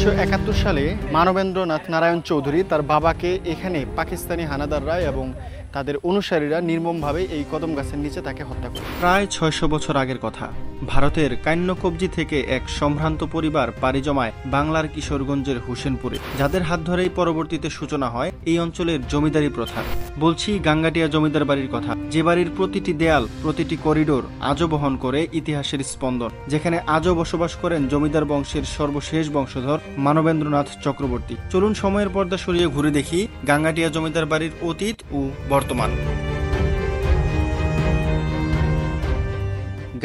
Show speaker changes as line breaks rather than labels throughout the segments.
1971 সালে মানবেন্দ্রনাথ নারায়ণ চৌধুরী তার বাবাকে এখানে পাকিস্তানি হানাদাররা এবং তাদের অনুসারীরা নির্মমভাবে এই কদম গাছের নিচে তাকে হত্যা করে। প্রায় ৬০০ বছর আগের কথা। ভারতের কান্যকব্জি থেকে এক সম্ভ্রান্ত পরিবার পাড়ি জমায় বাংলার কিশোরগঞ্জের হোসেনপুরে, যাদের হাত ধরেই পরবর্তীতে সূচনা হয় এই অঞ্চলের জমিদারি প্রথা। বলছি গাঙ্গাটিয়া জমিদার বাড়ির কথা, যে বাড়ির প্রতিটি দেয়াল, প্রতিটি করিডোর আজও বহন করে ইতিহাসের স্পন্দন, যেখানে আজও বসবাস করেন জমিদার বংশের সর্বশেষ বংশধর মানবেন্দ্রনাথ চক্রবর্তী। চলুন সময়ের পর্দা সরিয়ে ঘুরে দেখি গাঙ্গাটিয়া জমিদার বাড়ির অতীত ও বর্তমান।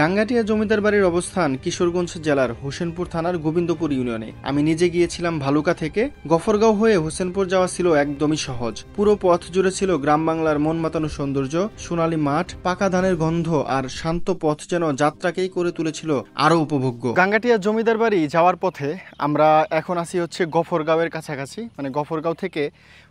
গাঙ্গাটিয়া জমিদার বাড়ির অবস্থান কিশোরগঞ্জ জেলার হোসেনপুর থানার গোবিন্দপুর ইউনিয়নে। আমি নিজে গিয়েছিলাম ভালুকা থেকে। গফরগাঁও হয়ে হোসেনপুর যাওয়া ছিল একদমই সহজ। পুরো পথ জুড়ে ছিল গ্রাম বাংলার মন মাতানো সৌন্দর্য, সোনালী মাঠ, পাকা ধানের গন্ধ আর শান্ত পথ যেন যাত্রাকেই করে তুলেছিল আরো উপভোগ্য। গাঙ্গাটিয়া জমিদার বাড়ি যাওয়ার পথে আমরা এখন আছি হচ্ছে গফরগাঁওয়ের কাছাকাছি, মানে গফরগাঁও থেকে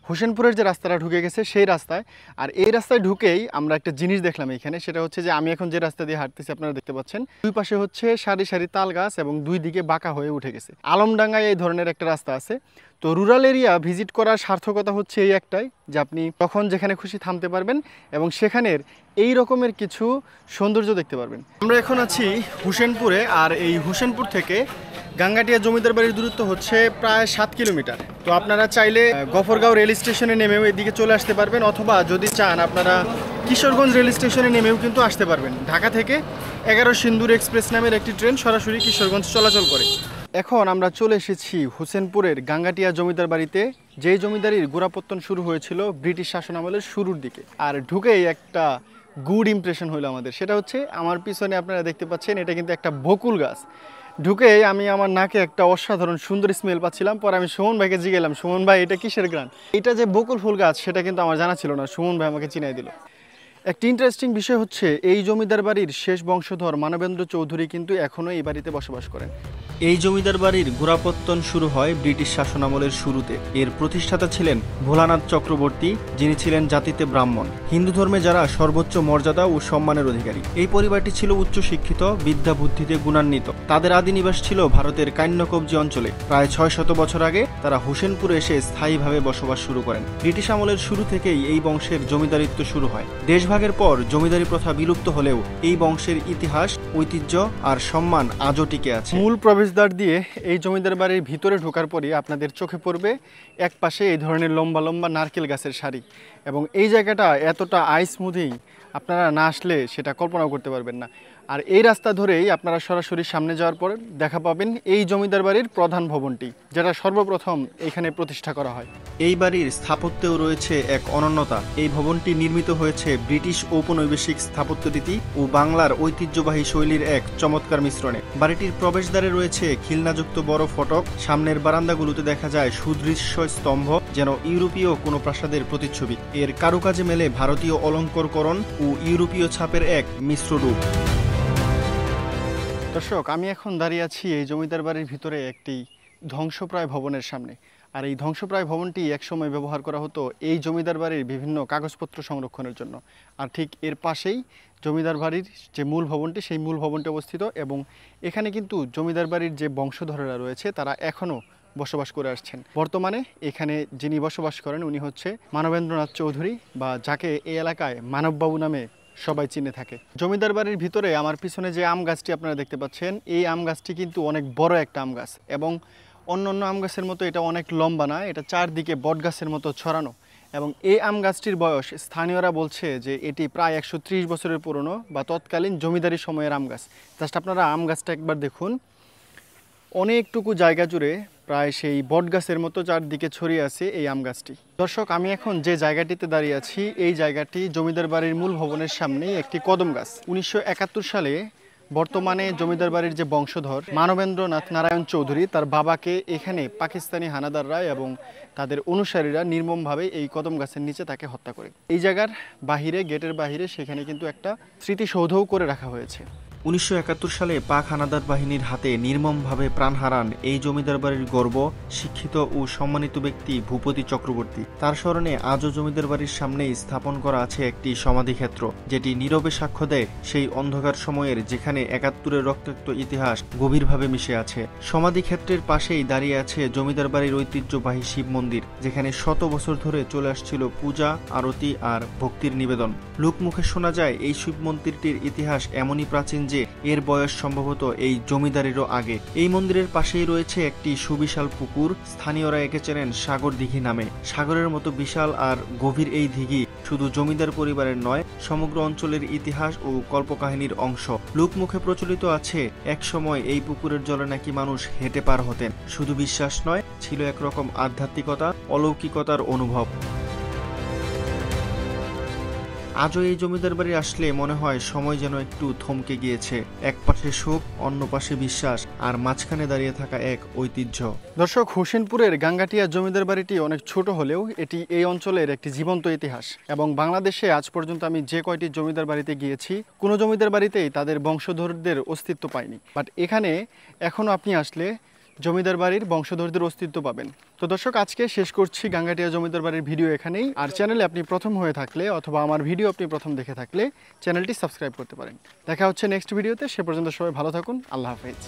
হোসেনপুরের যে রাস্তাটা ঢুকে গেছে সেই রাস্তায়। আর এই রাস্তায় ঢুকেই আমরা একটা জিনিস দেখলাম এখানে, সেটা হচ্ছে যে আমি এখন যে রাস্তা দিয়ে হাঁটতেছি আপনারা দেখতে পাচ্ছেন, দুই পাশে হচ্ছে সারি সারি তাল গাছ এবং দুই দিকে বাঁকা হয়ে উঠে গেছে। আলমডাঙ্গায় এই ধরনের একটা রাস্তা আছে। তো রুরাল এরিয়া ভিজিট করার সার্থকতা হচ্ছে এই একটাই, যে আপনি তখন যেখানে খুশি থামতে পারবেন এবং সেখানের এই রকমের কিছু সৌন্দর্য দেখতে পারবেন। আমরা এখন আছি হোসেনপুরে, আর এই হোসেনপুর থেকে গাঙ্গাটিয়া জমিদার বাড়ির দূরত্ব হচ্ছে প্রায় ৭ কিলোমিটার। তো আপনারা চাইলে গফরগাঁও রেল স্টেশনে নেমেও এদিকে চলে আসতে পারবেন, অথবা যদি চান আপনারা কিশোরগঞ্জ রেল স্টেশনে নেমেও কিন্তু আসতে পারবেন। ঢাকা থেকে 11 সিন্দুর এক্সপ্রেস নামের একটি ট্রেন সরাসরি কিশোরগঞ্জ চলাচল করে। এখন আমরা চলে এসেছি হোসেনপুরের গাঙ্গাটিয়া জমিদার বাড়িতে, যেই জমিদারির গোড়াপত্তন শুরু হয়েছিল ব্রিটিশ শাসন আমলের শুরুর দিকে। আর ঢুকেই একটা গুড ইমপ্রেশন হলো আমাদের, সেটা হচ্ছে আমার পিছনে আপনারা দেখতে পাচ্ছেন এটা কিন্তু একটা বকুল গাছ। ঢুকে আমি আমার নাকে একটা অসাধারণ সুন্দর স্মেল পাচ্ছিলাম। পরে আমি সুমন ভাইকে জিজ্ঞাসলাম, সুমন ভাই এটা কিসের গ্রান? এটা যে বকুল ফুল গাছ সেটা কিন্তু আমার জানা ছিল না, সুমন ভাই আমাকে চিনাই দিল। একটি ইন্টারেস্টিং বিষয় হচ্ছে এই জমিদার বাড়ির শেষ বংশধর মানবেন্দ্র চৌধুরী কিন্তু এখনও এই বাড়িতে বসবাস করেন। এই জমিদার বাড়ির গোড়াপত্তন শুরু হয় ব্রিটিশ শাসনামলের শুরুতে। এর প্রতিষ্ঠাতা ছিলেন ভোলানাথ চক্রবর্তী, যিনি ছিলেন জাতিতে ব্রাহ্মণ, হিন্দু ধর্মে যারা সর্বোচ্চ মর্যাদা ও সম্মানের অধিকারী। এই পরিবারটি ছিল উচ্চ শিক্ষিত, বিদ্যা বুদ্ধিতে গুণান্বিত। তাদের আদি নিবাস ছিল ভারতের কান্যকব্জি অঞ্চলে। প্রায় ৬০০ বছর আগে তারা হোসেনপুরে এসে স্থায়ীভাবে বসবাস শুরু করেন। ব্রিটিশ আমলের শুরু থেকেই এই বংশের জমিদারিত্ব শুরু হয়। দেশভাগের পর জমিদারি প্রথা বিলুপ্ত হলেও এই বংশের ইতিহাস, ঐতিহ্য আর সম্মান আজও টিকে আছে। মূল প্রবেশদ্বার দিয়ে এই জমিদার বাড়ির ভিতরে ঢোকার পরই আপনাদের চোখে পড়বে এক পাশে এই ধরনের লম্বা লম্বা নারকেল গাছের সারি, এবং এই জায়গাটা এতটা স্মুথিং আপনারা না আসলে সেটা কল্পনাও করতে পারবেন না। আর এই রাস্তা ধরেই আপনারা সরাসরি সামনে যাওয়ার পর দেখা পাবেন এই জমিদার বাড়ির প্রধান ভবনটি, যেটা সর্বপ্রথম এখানে প্রতিষ্ঠা করা হয়। এই বাড়ির স্থাপত্যেও রয়েছে এক অনন্যতা। এই ভবনটি নির্মিত হয়েছে ব্রিটিশ ঔপনিবেশিক স্থাপত্য রীতি ও বাংলার ঐতিহ্যবাহী শৈলীর এক চমৎকার মিশ্রণে। বাড়িটির প্রবেশদ্বারে রয়েছে খিলনাযুক্ত বড় ফটক। সামনের বারান্দাগুলোতে দেখা যায় সুদৃশ্য স্তম্ভ, যেন ইউরোপীয় কোনো প্রাসাদের প্রতিচ্ছবি। এর কারুকাজে মেলে ভারতীয় অলঙ্কারকরণ ও ইউরোপীয় ছাপের এক মিশ্র রূপ। দর্শক, আমি এখন দাঁড়িয়ে আছি এই জমিদার বাড়ির ভিতরে একটি ধ্বংসপ্রায় ভবনের সামনে। আর এই ধ্বংসপ্রায় ভবনটি একসময় ব্যবহার করা হতো এই জমিদার বাড়ির বিভিন্ন কাগজপত্র সংরক্ষণের জন্য। আর ঠিক এর পাশেই জমিদার বাড়ির যে মূল ভবনটি, সেই মূল ভবনটি অবস্থিত। এবং এখানে কিন্তু জমিদার বাড়ির যে বংশধরেরা রয়েছে তারা এখনও বসবাস করে আসছেন। বর্তমানে এখানে যিনি বসবাস করেন উনি হচ্ছে মানবেন্দ্রনাথ চৌধুরী, বা যাকে এই এলাকায় মানববাবু নামে সবাই চিনে থাকে। জমিদার বাড়ির ভিতরে আমার পিছনে যে আম গাছটি আপনারা দেখতে পাচ্ছেন, এই আম গাছটি কিন্তু অনেক বড় একটা আম গাছ, এবং অন্যান্য আম গাছের মতো এটা অনেক লম্বা না, এটা চারদিকে বট গাছের মতো ছড়ানো। এবং এই আম গাছটির বয়স স্থানীয়রা বলছে যে এটি প্রায় ১৩০ বছরের পুরনো, বা তৎকালীন জমিদারি সময়ের আম গাছ। জাস্ট আপনারা আম গাছটা একবার দেখুন, অনেকটুকু জায়গা জুড়ে প্রায় সেই বট গাছের মতো চারদিকে ছড়িয়ে আছে এই আম গাছটি। দর্শক, আমি এখন যে জায়গাটিতে দাঁড়িয়ে আছি এই জায়গাটি জমিদার বাড়ির মূল ভবনের সামনেই একটি কদম গাছ। ১৯৭১ সালে বর্তমানে জমিদার বাড়ির যে বংশধর মানবেন্দ্রনাথ নারায়ণ চৌধুরী তার বাবাকে এখানে পাকিস্তানি হানাদাররা এবং তাদের অনুসারীরা নির্মমভাবে এই কদম গাছের নিচে তাকে হত্যা করে। এই জায়গার বাহিরে, গেটের বাহিরে সেখানে কিন্তু একটা স্মৃতিসৌধও করে রাখা হয়েছে। 1971 সালে পাক হানাদার বাহিনীর হাতে নির্মমভাবে প্রাণ হারান এই জমিদার বাড়ির গর্ব, শিক্ষিত ও সম্মানিত ব্যক্তি ভূপতি চক্রবর্তী। তার স্মরণে আজও জমিদার বাড়ির সামনেই স্থাপন করা আছে একটি সমাধিক্ষেত্র, যেটি নীরবে সাক্ষ্য দেয় সেই অন্ধকার সময়ের যেখানে 71-এর রক্তাক্ত ইতিহাস গভীরভাবে মিশে আছে। সমাধিক্ষেত্রের পাশেই দাঁড়িয়ে আছে জমিদার বাড়ির ঐতিহ্যবাহী শিব মন্দির, যেখানে শত বছর ধরে চলে আসছিল পূজা, আরতি আর ভক্তির নিবেদন। লোকমুখে শোনা যায় এই শিব মন্দিরটির ইতিহাস এমনই প্রাচীন যে এর বয়স সম্ভবত এই জমিদারেরও আগে। এই মন্দিরের পাশেই রয়েছে একটি সুবিশাল পুকুর, স্থানীয়রা একে চেনেন সাগর দিঘি নামে। সাগরের মতো বিশাল আর গভীর এই দিঘি শুধু জমিদার পরিবারের নয়, সমগ্র অঞ্চলের ইতিহাস ও কল্পকাহিনীর অংশ। লোকমুখে প্রচলিত আছে একসময় এই পুকুরের জলে নাকি মানুষ হেঁটে পার হতেন। শুধু বিশ্বাস নয়, ছিল একরকম আধ্যাত্মিকতা, অলৌকিকতার অনুভব। আজও এই জমিদার বাড়ি আসলে মনে হয় সময় যেন একটু থমকে গিয়েছে। এক পাশে সুখ, অন্য পাশে বিশ্বাস, আর মাঝখানে দাঁড়িয়ে থাকা এক ঐতিহ্য। দর্শক, হোসেনপুরের গাঙ্গাটিয়া জমিদার বাড়িটি অনেক ছোট হলেও এটি এই অঞ্চলের একটি জীবন্ত ইতিহাস। এবং বাংলাদেশে আজ পর্যন্ত আমি যে কয়টি জমিদার বাড়িতে গিয়েছি, কোনো জমিদার বাড়িতেই তাদের বংশধরদের অস্তিত্ব পাইনি। বাট এখানে এখনো আপনি আসলে জমিদার বাড়ির বংশধরদের অস্তিত্ব পাবেন। তো দর্শক, আজকে শেষ করছি গাঙ্গাটিয়া জমিদার বাড়ির ভিডিও এখানেই। আর চ্যানেলে আপনি প্রথম হয়ে থাকলে অথবা আমার ভিডিও আপনি প্রথম দেখে থাকলে চ্যানেলটি সাবস্ক্রাইব করতে পারেন। দেখা হচ্ছে নেক্সট ভিডিওতে। সে পর্যন্ত সবাই ভালো থাকুন। আল্লাহ হাফেজ।